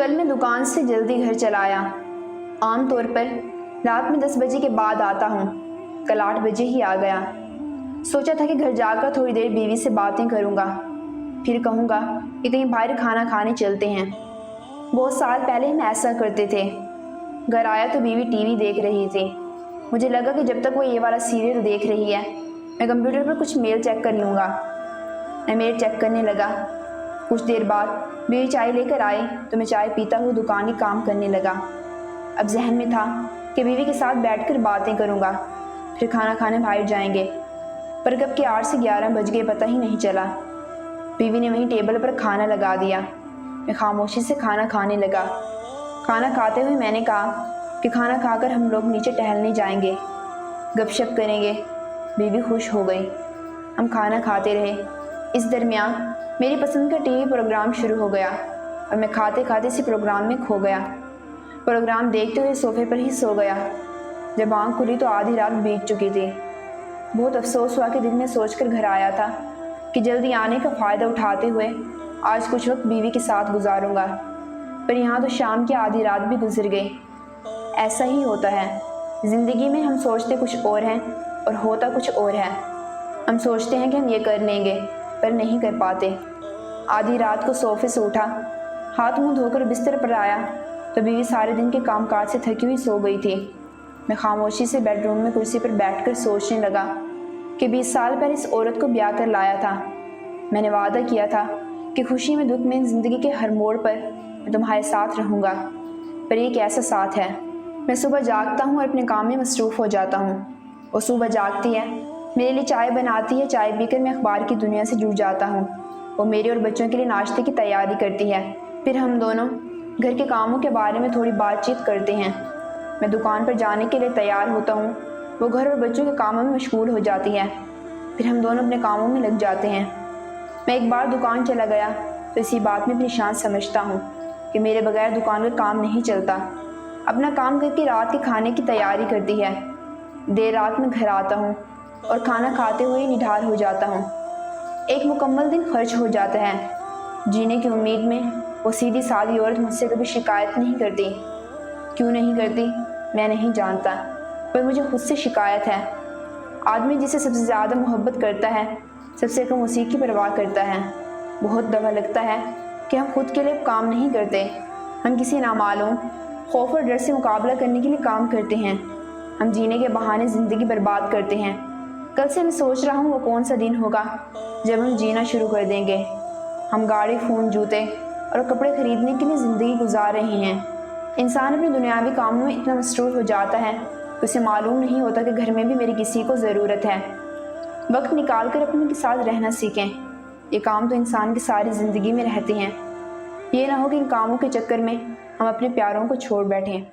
कल मैं दुकान से जल्दी घर चला आया। आम तौर पर रात में 10 बजे के बाद आता हूँ, कल 8 बजे ही आ गया। सोचा था कि घर जाकर थोड़ी देर बीवी से बातें करूँगा, फिर कहूँगा कि कहीं बाहर खाना खाने चलते हैं। बहुत साल पहले हम ऐसा करते थे। घर आया तो बीवी टीवी देख रही थी। मुझे लगा कि जब तक वो ये वाला सीरियल देख रही है, मैं कंप्यूटर पर कुछ मेल चेक कर लूँगा। मैं मेल चेक करने लगा। कुछ देर बाद बीवी चाय लेकर आई तो मैं चाय पीता हुआ दुकान की काम करने लगा। अब जहन में था कि बीवी के साथ बैठकर बातें करूँगा, फिर खाना खाने बाहर जाएंगे। पर कब के 8 से 11 बज गए पता ही नहीं चला। बीवी ने वहीं टेबल पर खाना लगा दिया। मैं खामोशी से खाना खाने लगा। खाना खाते हुए मैंने कहा कि खाना खाकर हम लोग नीचे टहलने जाएंगे, गपशप करेंगे। बीवी खुश हो गई। हम खाना खाते रहे। इस दरमियान मेरी पसंद का टीवी प्रोग्राम शुरू हो गया और मैं खाते खाते इसी प्रोग्राम में खो गया। प्रोग्राम देखते हुए सोफे पर ही सो गया। जब आँख खुली तो आधी रात बीत चुकी थी। बहुत अफसोस हुआ कि दिन में सोचकर घर आया था कि जल्दी आने का फ़ायदा उठाते हुए आज कुछ वक्त बीवी के साथ गुजारूंगा, पर यहाँ तो शाम की आधी रात भी गुजर गई। ऐसा ही होता है ज़िंदगी में, हम सोचते कुछ और हैं और होता कुछ और है। हम सोचते हैं कि हम ये कर लेंगे पर नहीं कर पाते। आधी रात को सोफे से उठा, हाथ मुंह धोकर बिस्तर पर आया तो बीवी सारे दिन के कामकाज से थकी हुई सो गई थी। मैं खामोशी से बेडरूम में कुर्सी पर बैठकर सोचने लगा कि 20 साल पहले इस औरत को ब्याह कर लाया था। मैंने वादा किया था कि खुशी में दुख में ज़िंदगी के हर मोड़ पर मैं तुम्हारे साथ रहूँगा, पर ये कैसा साथ है। मैं सुबह जागता हूँ और अपने काम में मसरूफ़ हो जाता हूँ। वो सुबह जागती है, मेरे लिए चाय बनाती है। चाय पीकर मैं अखबार की दुनिया से जुड़ जाता हूँ। वो मेरे और बच्चों के लिए नाश्ते की तैयारी करती है। फिर हम दोनों घर के कामों के बारे में थोड़ी बातचीत करते हैं। मैं दुकान पर जाने के लिए तैयार होता हूँ। वो घर और बच्चों के कामों में मशगूल हो जाती है। फिर हम दोनों अपने कामों में लग जाते हैं। मैं एक बार दुकान चला गया तो इसी बात में अपनी शान समझता हूँ कि मेरे बगैर दुकान का काम नहीं चलता। अपना काम करके रात के खाने की तैयारी करती है। देर रात में घर आता हूँ और खाना खाते हुए ही निढाल हो जाता हूँ। एक मुकम्मल दिन खर्च हो जाता है। जीने की उम्मीद में वो सीधी सादी औरत मुझसे कभी शिकायत नहीं करती। क्यों नहीं करती मैं नहीं जानता, पर मुझे खुद से शिकायत है। आदमी जिसे सबसे ज़्यादा मोहब्बत करता है, सबसे कम उसी की परवाह करता है। बहुत दफ़ा लगता है कि हम खुद के लिए काम नहीं करते। हम किसी नामालूम खौफ और डर से मुकाबला करने के लिए काम करते हैं। हम जीने के बहाने ज़िंदगी बर्बाद करते हैं। कल से मैं सोच रहा हूँ वो कौन सा दिन होगा जब हम जीना शुरू कर देंगे। हम गाड़ी, फ़ोन, जूते और कपड़े खरीदने के लिए ज़िंदगी गुजार रहे हैं। इंसान अपने दुनियावी कामों में इतना मसरूफ़ हो जाता है कि उसे मालूम नहीं होता कि घर में भी मेरी किसी को ज़रूरत है। वक्त निकाल कर अपने के साथ रहना सीखें। ये काम तो इंसान की सारी ज़िंदगी में रहते हैं। ये ना हो कि इन कामों के चक्कर में हम अपने प्यारों को छोड़ बैठें।